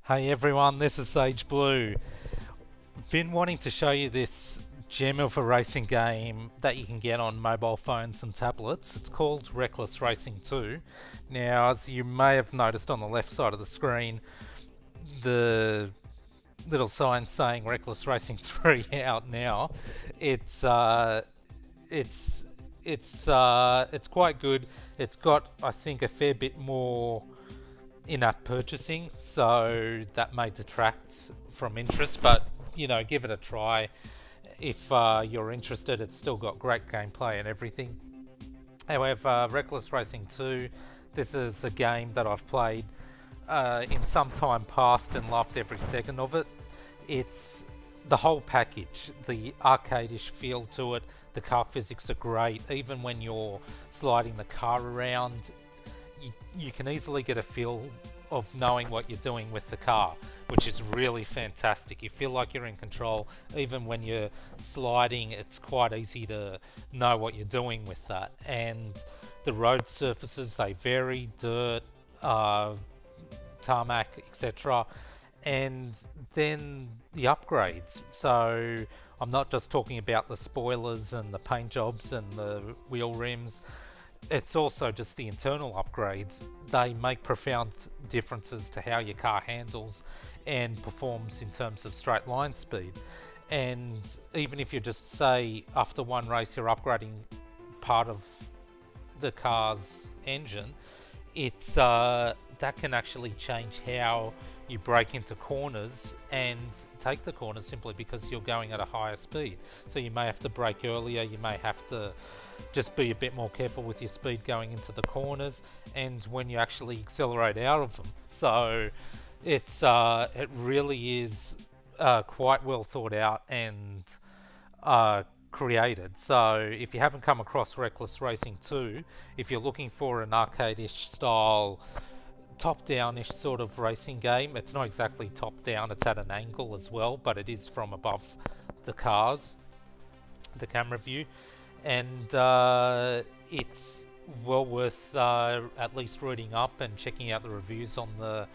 Hey everyone, this is Sage Blue. Been wanting to show you this gem of a racing game that you can get on mobile phones and tablets. It's called Reckless Racing 2. Now, as you may have noticed on the left side of the screen, the little sign saying Reckless Racing 3 out now. It's it's quite good. It's got, I think, a fair bit more in-app purchasing, so that may detract from interest, but give it a try if you're interested. It's still got great gameplay and everything. However, Reckless Racing 2, this is a game that I've played in some time past and loved every second of it. It's the whole package, the arcade-ish feel to it. The car physics are great. Even when you're sliding the car around, you can easily get a feel of knowing what you're doing with the car, which is really fantastic. You feel like you're in control. Even when you're sliding, it's quite easy to know what you're doing with that. And the road surfaces, they vary: dirt, tarmac, etc. And then the upgrades. So I'm not just talking about the spoilers and the paint jobs and the wheel rims. It's also just the internal upgrades. They make profound differences to how your car handles and performs in terms of straight line speed. And even if you just say after one race you're upgrading part of the car's engine, it's that can actually change how you brake into corners and take the corners, simply because you're going at a higher speed. So you may have to brake earlier, you may have to just be a bit more careful with your speed going into the corners and when you actually accelerate out of them. So it really is quite well thought out and created. So if you haven't come across Reckless Racing 2, if you're looking for an arcade-ish style top-down-ish sort of racing game, it's not exactly top-down, it's at an angle as well, but it is from above the cars, the camera view, and it's well worth at least reading up and checking out the reviews on the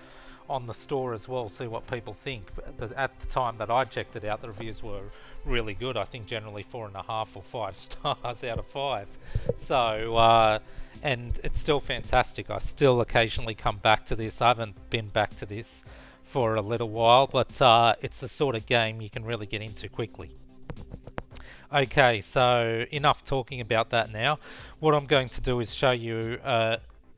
store as well, see what people think. At the time that I checked it out, the reviews were really good. I think generally 4.5 or 5 stars out of 5. So and it's still fantastic. I still occasionally come back to this. I haven't been back to this for a little while, but it's the sort of game you can really get into quickly. Okay, so enough talking about that now. What I'm going to do is show you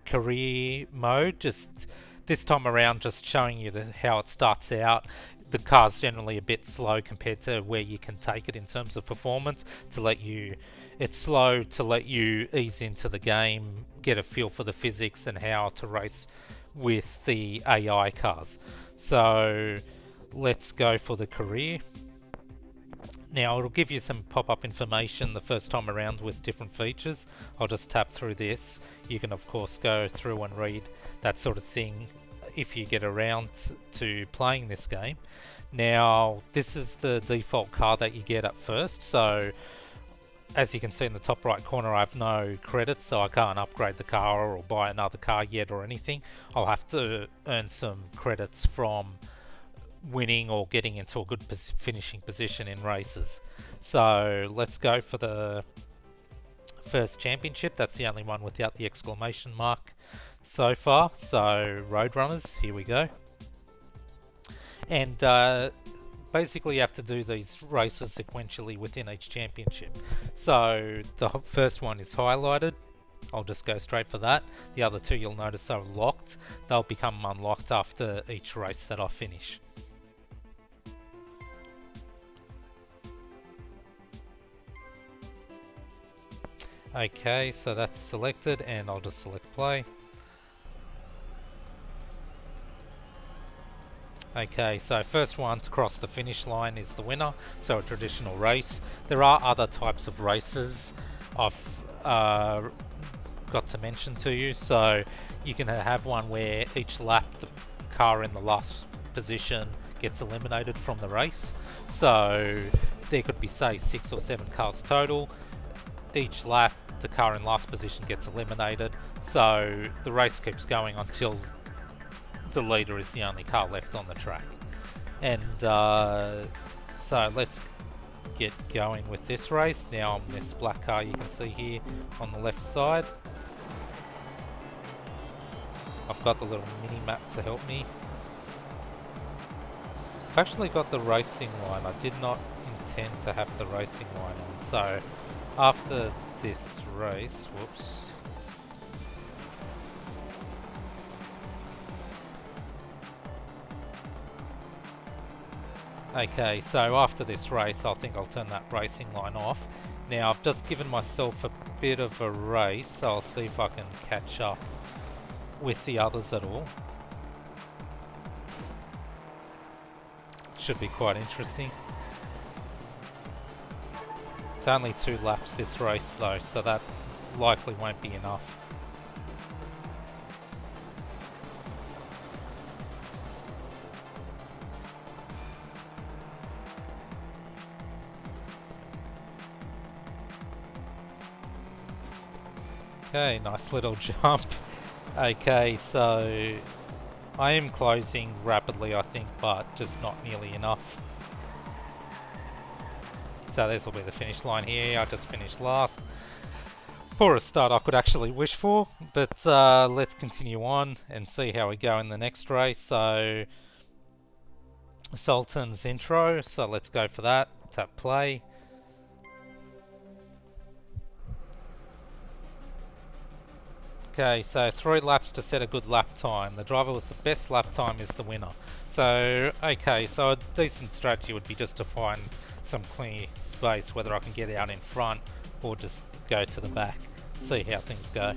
career mode, just this time around, just showing you how it starts out. The car's generally a bit slow compared to where you can take it in terms of performance. It's slow to let you ease into the game, get a feel for the physics and how to race with the AI cars. So let's go for the career. Now it'll give you some pop-up information the first time around with different features. I'll just tap through this. You can of course go through and read that sort of thing if you get around to playing this game. Now this is the default car that you get at first, so as you can see in the top right corner, I have no credits, so I can't upgrade the car or buy another car yet or anything. I'll have to earn some credits from winning or getting into a good finishing position in races. So let's go for the first championship. That's the only one without the exclamation mark so far. So RoadRunners, here we go. And basically you have to do these races sequentially within each championship. So the first one is highlighted. I'll just go straight for that. The other two, you'll notice, are locked. They'll become unlocked after each race that I finish. Okay, so that's selected and I'll just select play. Okay, so first one to cross the finish line is the winner, so a traditional race. There are other types of races I've got to mention to you. So you can have one where each lap the car in the last position gets eliminated from the race. So there could be, say, 6 or 7 cars total. Each lap the car in last position gets eliminated, so the race keeps going until the leader is the only car left on the track. And so let's get going with this race. Now I'm this black car you can see here on the left side. I've got the little mini map to help me. I've actually got the racing line. I did not intend to have the racing line on. So after this race, whoops. Okay, so after this race, I think I'll turn that racing line off. Now, I've just given myself a bit of a race, so I'll see if I can catch up with the others at all. Should be quite interesting. It's only 2 laps this race though, so that likely won't be enough. Okay, nice little jump. Okay, so I am closing rapidly, I think, but just not nearly enough. So this will be the finish line here. I just finished last. For a start I could actually wish for, but let's continue on and see how we go in the next race. So Sultan's intro, so let's go for that. Tap play. Okay, so 3 laps to set a good lap time. The driver with the best lap time is the winner. So, okay, so a decent strategy would be just to find some clear space, whether I can get out in front or just go to the back. See how things go.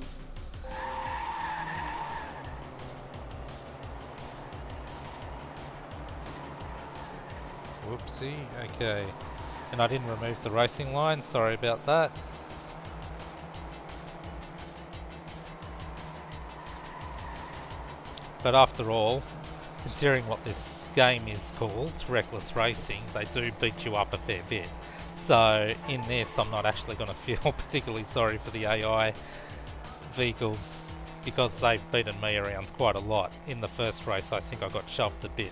Whoopsie, okay. And I didn't remove the racing line, sorry about that. But after all, considering what this game is called, Reckless Racing, they do beat you up a fair bit. So in this, I'm not actually going to feel particularly sorry for the AI vehicles because they've beaten me around quite a lot. In the first race, I think I got shoved a bit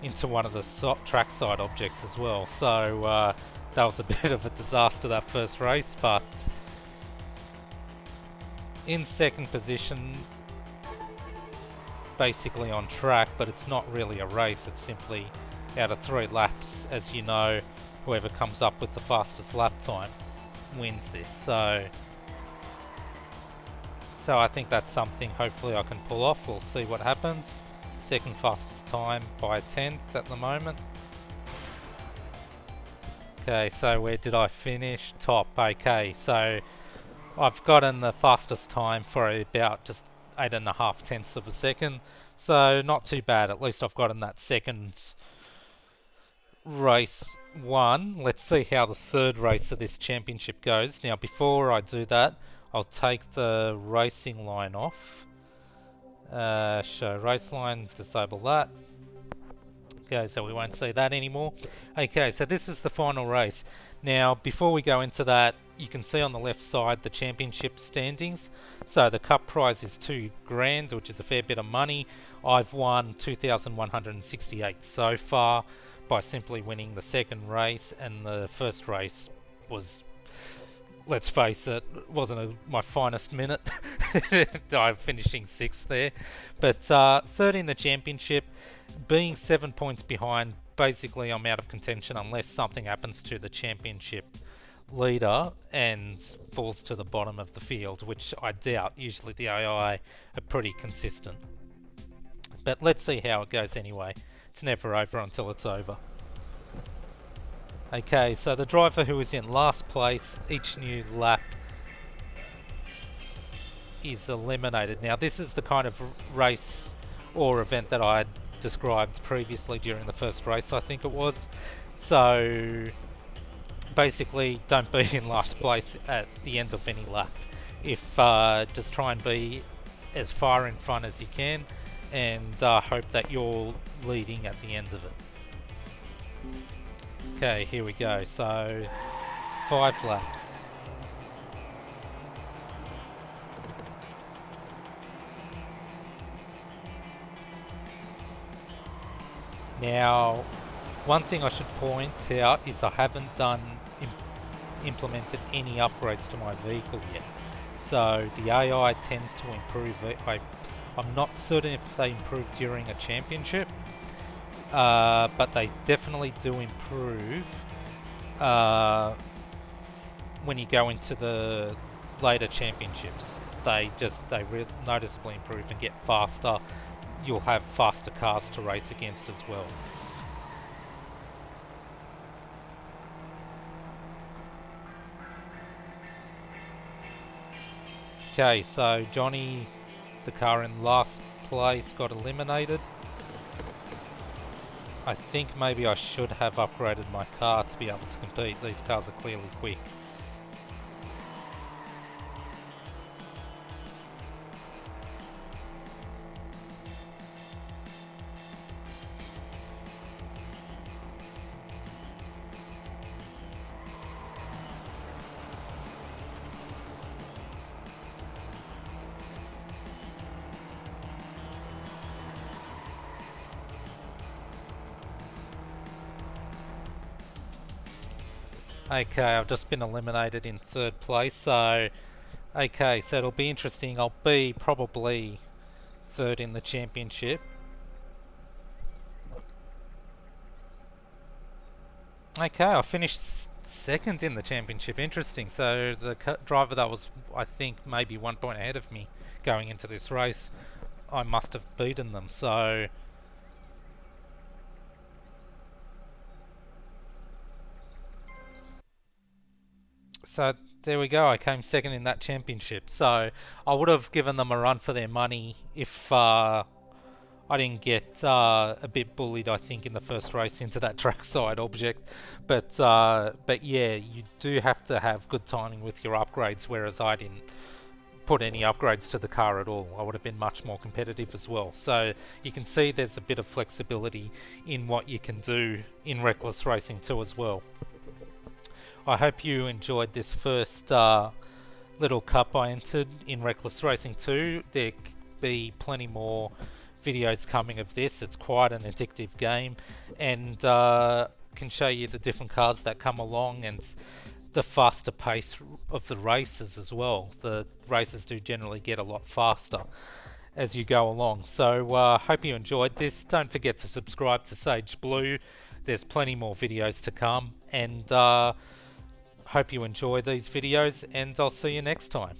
into one of the trackside objects as well. So that was a bit of a disaster, that first race, but in second position, basically on track, but it's not really a race, it's simply out of 3 laps. As you know, whoever comes up with the fastest lap time wins this. So I think that's something hopefully I can pull off. We'll see what happens. Second fastest time by 1/10 at the moment. Okay, so where did I finish? Top. Okay, so I've gotten the fastest time for about just 8.5 of a second, so not too bad. At least I've gotten that second race won. Let's see how the third race of this championship goes. Now before I do that, I'll take the racing line off. Show race line, disable that. Okay, so we won't see that anymore. Okay, so this is the final race. Now before we go into that, you can see on the left side the championship standings. So the cup prize is $2,000, which is a fair bit of money. I've won 2,168 so far by simply winning the second race, and the first race was, let's face it, wasn't my finest minute. I'm finishing 6th there. But third in the championship, being 7 points behind, basically I'm out of contention unless something happens to the championship leader and falls to the bottom of the field, which I doubt. Usually the AI are pretty consistent. But let's see how it goes anyway. It's never over until it's over. Okay, so the driver who is in last place each new lap is eliminated. Now this is the kind of race or event that I had described previously during the first race, I think it was. So basically don't be in last place at the end of any lap. If just try and be as far in front as you can, and hope that you're leading at the end of it. Okay, here we go. So 5 laps. Now, one thing I should point out is I haven't implemented any upgrades to my vehicle yet. So the AI tends to improve it. I'm not certain if they improve during a championship, but they definitely do improve when you go into the later championships. They noticeably improve and get faster. You'll have faster cars to race against as well. Okay, so Johnny, the car in last place, got eliminated. I think maybe I should have upgraded my car to be able to compete. These cars are clearly quick. Okay, I've just been eliminated in third place, so okay, so it'll be interesting. I'll be probably third in the championship. Okay, I finished second in the championship. Interesting. So the driver that was, I think, maybe 1 point ahead of me going into this race, I must have beaten them. So there we go. I came second in that championship. So I would have given them a run for their money if I didn't get a bit bullied, I think, in the first race into that trackside object. But yeah, you do have to have good timing with your upgrades, whereas I didn't put any upgrades to the car at all. I would have been much more competitive as well. So you can see there's a bit of flexibility in what you can do in Reckless Racing 2 as well. I hope you enjoyed this first little cup I entered in Reckless Racing 2. There'll be plenty more videos coming of this. It's quite an addictive game, and can show you the different cars that come along and the faster pace of the races as well. The races do generally get a lot faster as you go along. So hope you enjoyed this. Don't forget to subscribe to Sage Blue. There's plenty more videos to come, and hope you enjoy these videos, and I'll see you next time.